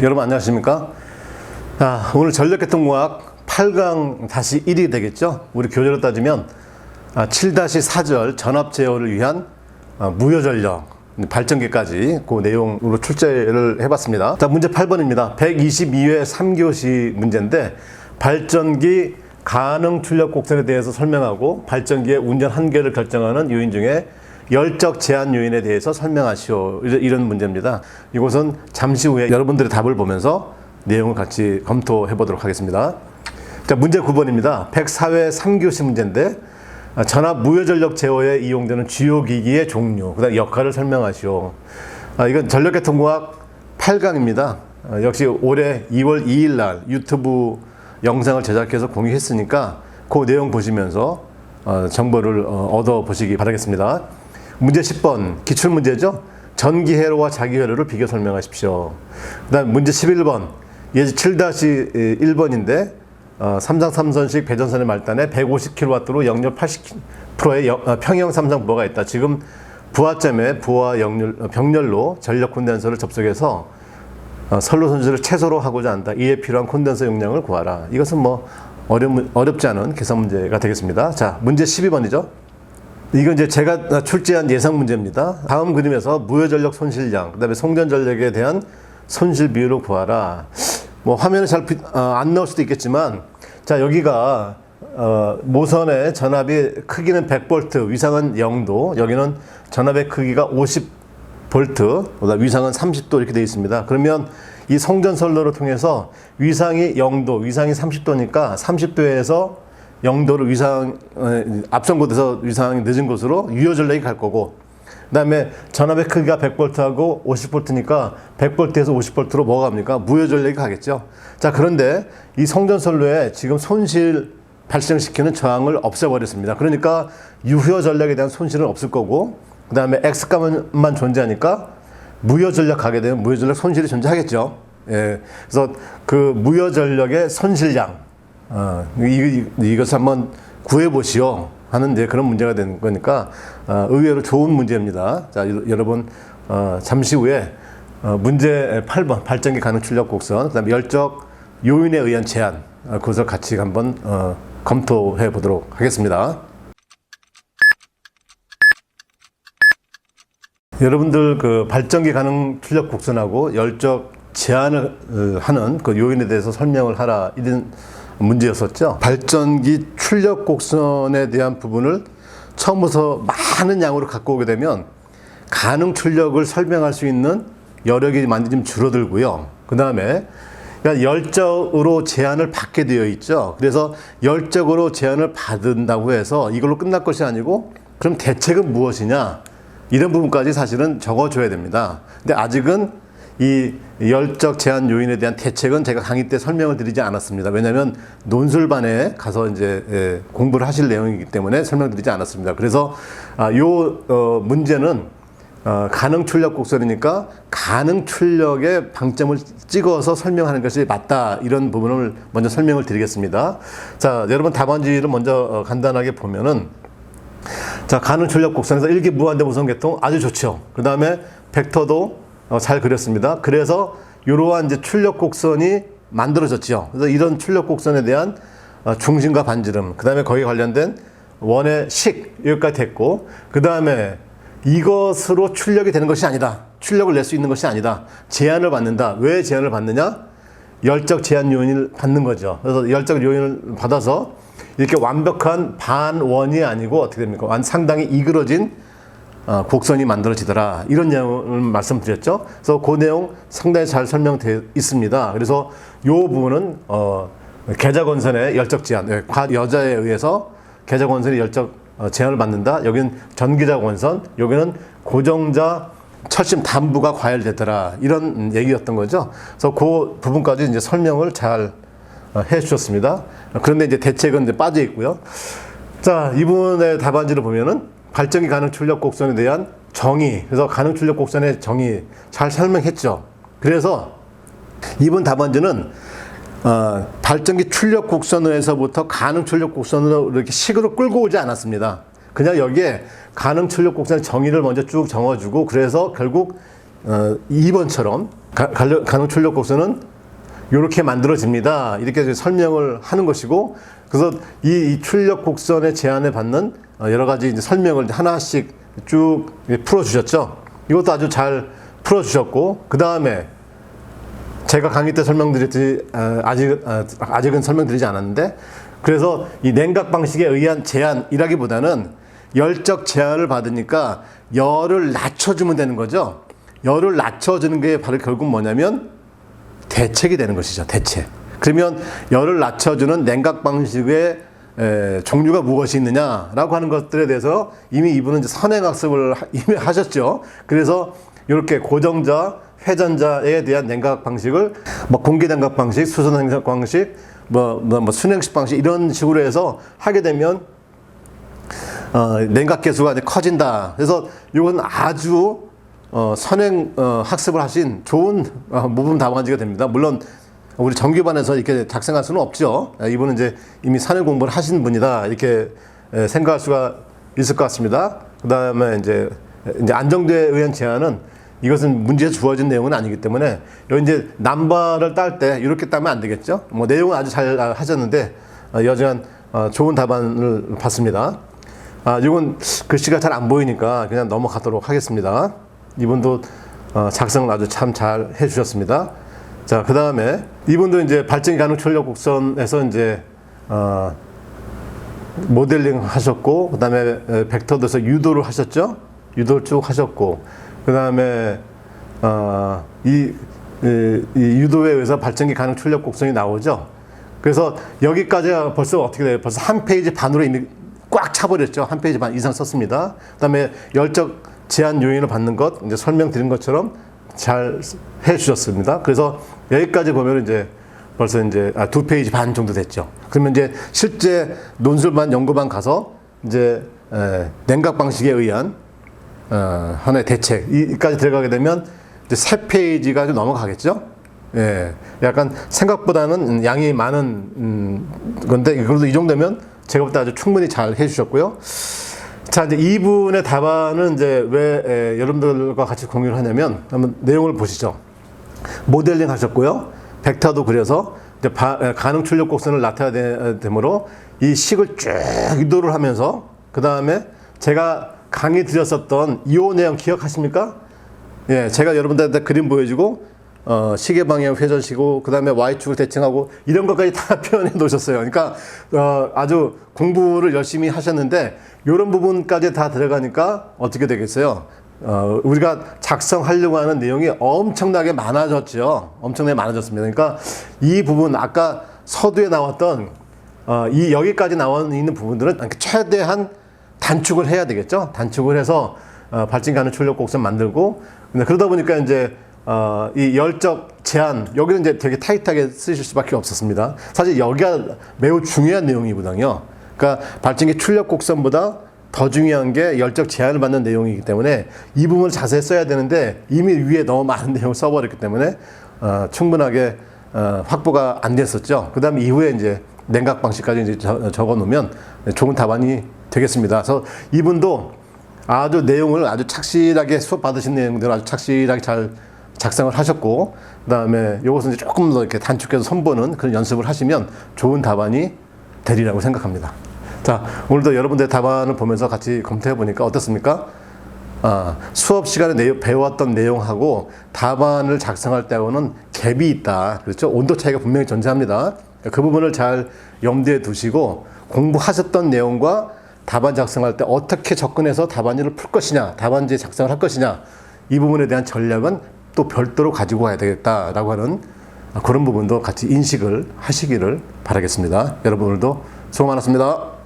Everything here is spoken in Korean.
여러분 안녕하십니까? 오늘 전력계통공학 8강 다시 1이 되겠죠? 우리 교재로 따지면 7-4절 전압 제어를 위한 무효전력 발전기까지 그 내용으로 출제를 해봤습니다. 자, 문제 8번입니다. 122회 3교시 문제인데 발전기 가능 출력 곡선에 대해서 설명하고 발전기의 운전 한계를 결정하는 요인 중에 열적 제한 요인에 대해서 설명하시오. 이런 문제입니다. 이것은 잠시 후에 여러분들의 답을 보면서 내용을 같이 검토해 보도록 하겠습니다. 자, 문제 9번입니다. 104회 3교시 문제인데 전압 무효전력 제어에 이용되는 주요 기기의 종류, 그다음 역할을 설명하시오. 이건 전력계통공학 8강입니다. 역시 올해 2월 2일 날 유튜브 영상을 제작해서 공유했으니까 그 내용 보시면서 정보를 얻어 보시기 바라겠습니다. 문제 10번 기출문제죠. 전기회로와 자기회로를 비교 설명하십시오. 그 다음 문제 11번 예제 7-1번인데 삼상 3선식 배전선의 말단에 150kW로 역률 80%의 평형 삼상 부하가 있다. 지금 부하점에 부하 병렬로 전력 콘덴서를 접속해서 선로 손실을 최소로 하고자 한다. 이에 필요한 콘덴서 용량을 구하라. 이것은 뭐 어렵지 않은 계산 문제가 되겠습니다. 자, 문제 12번이죠. 이건 이제 제가 출제한 예상 문제입니다. 다음 그림에서 무효전력 손실량, 그 다음에 송전전력에 대한 손실 비율을 구하라. 뭐 화면에 잘 안 나올 수도 있겠지만, 자, 여기가 모선의 전압이 크기는 100V, 위상은 0도, 여기는 전압의 크기가 50V, 위상은 30도 이렇게 되어 있습니다. 그러면 이 송전선로를 통해서 위상이 0도, 위상이 30도니까 30도에서 0도로 앞선 곳에서 위상이 늦은 곳으로 유효전력이 갈 거고, 그 다음에 전압의 크기가 100V하고 50V니까 100V에서 50V로 뭐가 갑니까? 무효전력이 가겠죠. 자, 그런데 이 송전선로에 지금 손실 발생시키는 저항을 없애버렸습니다. 그러니까 유효전력에 대한 손실은 없을 거고, 그 다음에 X값만 존재하니까 무효전력 가게 되면 무효전력 손실이 존재하겠죠. 예, 그래서 그 무효전력의 손실량, 이것을 한번 구해보시오 하는 이제 그런 문제가 된 거니까 의외로 좋은 문제입니다. 자, 여러분 잠시 후에 문제 8번 발전기 가능 출력 곡선, 그다음에 열적 요인에 의한 제한, 그것을 같이 한번 검토해 보도록 하겠습니다. 여러분들 그 발전기 가능 출력 곡선하고 열적 제한을 하는 그 요인에 대해서 설명을 하라, 이런 문제였었죠. 발전기 출력 곡선에 대한 부분을 처음부터 많은 양으로 갖고 오게 되면 가능 출력을 설명할 수 있는 여력이 많이 좀 줄어들고요. 그 다음에 열적으로 제한을 받게 되어 있죠. 그래서 열적으로 제한을 받는다고 해서 이걸로 끝날 것이 아니고, 그럼 대책은 무엇이냐, 이런 부분까지 사실은 적어줘야 됩니다. 근데 아직은 이 열적 제한 요인에 대한 대책은 제가 강의 때 설명을 드리지 않았습니다. 왜냐하면 논술반에 가서 이제 공부를 하실 내용이기 때문에 설명드리지 않았습니다. 그래서 요 문제는 가능 출력 곡선이니까 가능 출력에 방점을 찍어서 설명하는 것이 맞다, 이런 부분을 먼저 설명을 드리겠습니다. 자, 여러분 답안지를 먼저 간단하게 보면은, 자, 가능 출력 곡선에서 일기 무한대 무선 계통 아주 좋죠. 그 다음에 벡터도 잘 그렸습니다. 그래서 이러한 이제 출력 곡선이 만들어졌죠. 그래서 이런 출력 곡선에 대한 중심과 반지름, 그 다음에 거기에 관련된 원의 식, 여기까지 됐고, 그 다음에 이것으로 출력이 되는 것이 아니다, 출력을 낼 수 있는 것이 아니다, 제한을 받는다. 왜 제한을 받느냐? 열적 제한 요인을 받는 거죠. 그래서 열적 요인을 받아서 이렇게 완벽한 반원이 아니고 어떻게 됩니까? 상당히 이그러진 곡선이 만들어지더라, 이런 내용을 말씀드렸죠. 그래서 그 내용 상당히 잘 설명되어 있습니다. 그래서 이 부분은 계자건선의 열적 제한, 과여자에 의해서 계자건선이 열적 제한을 받는다. 여기는 전기자건선, 여기는 고정자 철심 담부가 과열되더라, 이런 얘기였던 거죠. 그래서 그 부분까지 이제 설명을 잘 해주셨습니다. 그런데 이제 대책은 이제 빠져 있고요. 자, 이 부분의 답안지를 보면은 발전기 가능 출력 곡선에 대한 정의, 그래서 가능 출력 곡선의 정의 잘 설명했죠. 그래서 이번 답안지는 발전기 출력 곡선에서부터 가능 출력 곡선으로 이렇게 식으로 끌고 오지 않았습니다. 그냥 여기에 가능 출력 곡선의 정의를 먼저 쭉 정해주고, 그래서 결국 2번처럼 가능 출력 곡선은 이렇게 만들어집니다. 이렇게 설명을 하는 것이고, 그래서 이 출력 곡선의 제한을 받는 여러 가지 이제 설명을 하나씩 쭉 풀어주셨죠. 이것도 아주 잘 풀어주셨고, 그 다음에 제가 강의 때 설명드렸지, 아직은 설명드리지 않았는데, 그래서 이 냉각 방식에 의한 제한이라기보다는 열적 제한을 받으니까 열을 낮춰주면 되는 거죠. 열을 낮춰주는 게 바로 결국 뭐냐면 대책이 되는 것이죠. 대책. 그러면 열을 낮춰주는 냉각 방식의 종류가 무엇이 있느냐라고 하는 것들에 대해서 이미 이분은 이제 선행학습을 이미 하셨죠. 그래서 이렇게 고정자, 회전자에 대한 냉각 방식을 뭐 공기 냉각 방식, 수소 냉각 방식, 뭐 순행식 방식 이런 식으로 해서 하게 되면 냉각 계수가 이제 커진다. 그래서 이건 아주 선행 학습을 하신 좋은 모범 답안지가 됩니다. 물론 우리 정규반에서 이렇게 작성할 수는 없죠. 이분은 이제 이미 선행 공부를 하신 분이다 이렇게 생각할 수가 있을 것 같습니다. 그 다음에 이제 안정대에 의한 제한은 이것은 문제에 주어진 내용은 아니기 때문에 여기 이제 남바를 딸 때 이렇게 따면 안 되겠죠. 뭐 내용은 아주 잘 하셨는데 여전한 좋은 답안을 받습니다. 이건 글씨가 잘 안 보이니까 그냥 넘어가도록 하겠습니다. 이분도 작성을 아주 참 잘 해주셨습니다. 자, 그 다음에 이분도 이제 발전기 가능 출력 곡선에서 이제 모델링 하셨고, 그 다음에 벡터도에서 유도를 하셨죠. 유도를 쭉 하셨고, 그 다음에 이 유도에 의해서 발전기 가능 출력 곡선이 나오죠. 그래서 여기까지가 벌써 어떻게 돼요? 벌써 한 페이지 반으로 이미 꽉 차버렸죠. 한 페이지 반 이상 썼습니다. 그 다음에 열적 제한 요인을 받는 것, 이제 설명드린 것처럼 잘 해주셨습니다. 그래서 여기까지 보면 이제 벌써 이제 2페이지 반 정도 됐죠. 그러면 이제 실제 논술반, 연구반 가서 이제 냉각 방식에 의한 하나의 대책 이까지 들어가게 되면 이제 3페이지가 좀 넘어가겠죠. 예, 약간 생각보다는 양이 많은 건데 그래도 이 정도면 제가 볼 때 아주 충분히 잘 해주셨고요. 자, 이제 이분의 답안은 이제 왜 여러분들과 같이 공유를 하냐면 한번 내용을 보시죠. 모델링 하셨고요. 벡터도 그려서 이제 가능 출력 곡선을 나타내야 되므로 이 식을 쭉 유도를 하면서 그 다음에 제가 강의 드렸었던 이오 내용 기억하십니까? 예, 제가 여러분들한테 그림 보여주고 시계 방향 회전시고 그 다음에 Y축을 대칭하고 이런 것까지 다 표현해 놓으셨어요. 그러니까 아주 공부를 열심히 하셨는데 이런 부분까지 다 들어가니까 어떻게 되겠어요? 우리가 작성하려고 하는 내용이 엄청나게 많아졌죠. 엄청나게 많아졌습니다. 그러니까 이 부분 아까 서두에 나왔던 이 여기까지 나와 있는 부분들은 최대한 단축을 해야 되겠죠. 단축을 해서 발전 가능 출력 곡선 만들고 그러다 보니까 이제 이 열적 제한 여기는 이제 되게 타이트하게 쓰실 수밖에 없었습니다. 사실 여기가 매우 중요한 내용이거든요. 그러니까 발전기 출력 곡선보다 더 중요한 게 열적 제한을 받는 내용이기 때문에 이 부분을 자세히 써야 되는데 이미 위에 너무 많은 내용을 써버렸기 때문에 충분하게 확보가 안 됐었죠. 그 다음에 이후에 이제 냉각 방식까지 이제 적어 놓으면 좋은 답안이 되겠습니다. 그래서 이분도 아주 내용을 아주 착실하게 수업 받으신 내용들을 아주 착실하게 잘 작성을 하셨고, 그 다음에 이것은 이제 조금 더 이렇게 단축해서 선보는 그런 연습을 하시면 좋은 답안이 되리라고 생각합니다. 자, 오늘도 여러분들의 답안을 보면서 같이 검토해 보니까 어떻습니까? 수업 시간에 배웠던 내용하고 답안을 작성할 때하고는 갭이 있다. 그렇죠? 온도 차이가 분명히 존재합니다. 그 부분을 잘 염두에 두시고 공부하셨던 내용과 답안 작성할 때 어떻게 접근해서 답안지를 풀 것이냐, 답안지 작성을 할 것이냐, 이 부분에 대한 전략은 또 별도로 가지고 와야 되겠다라고 하는 그런 부분도 같이 인식을 하시기를 바라겠습니다. 여러분 오늘도 수고 많았습니다.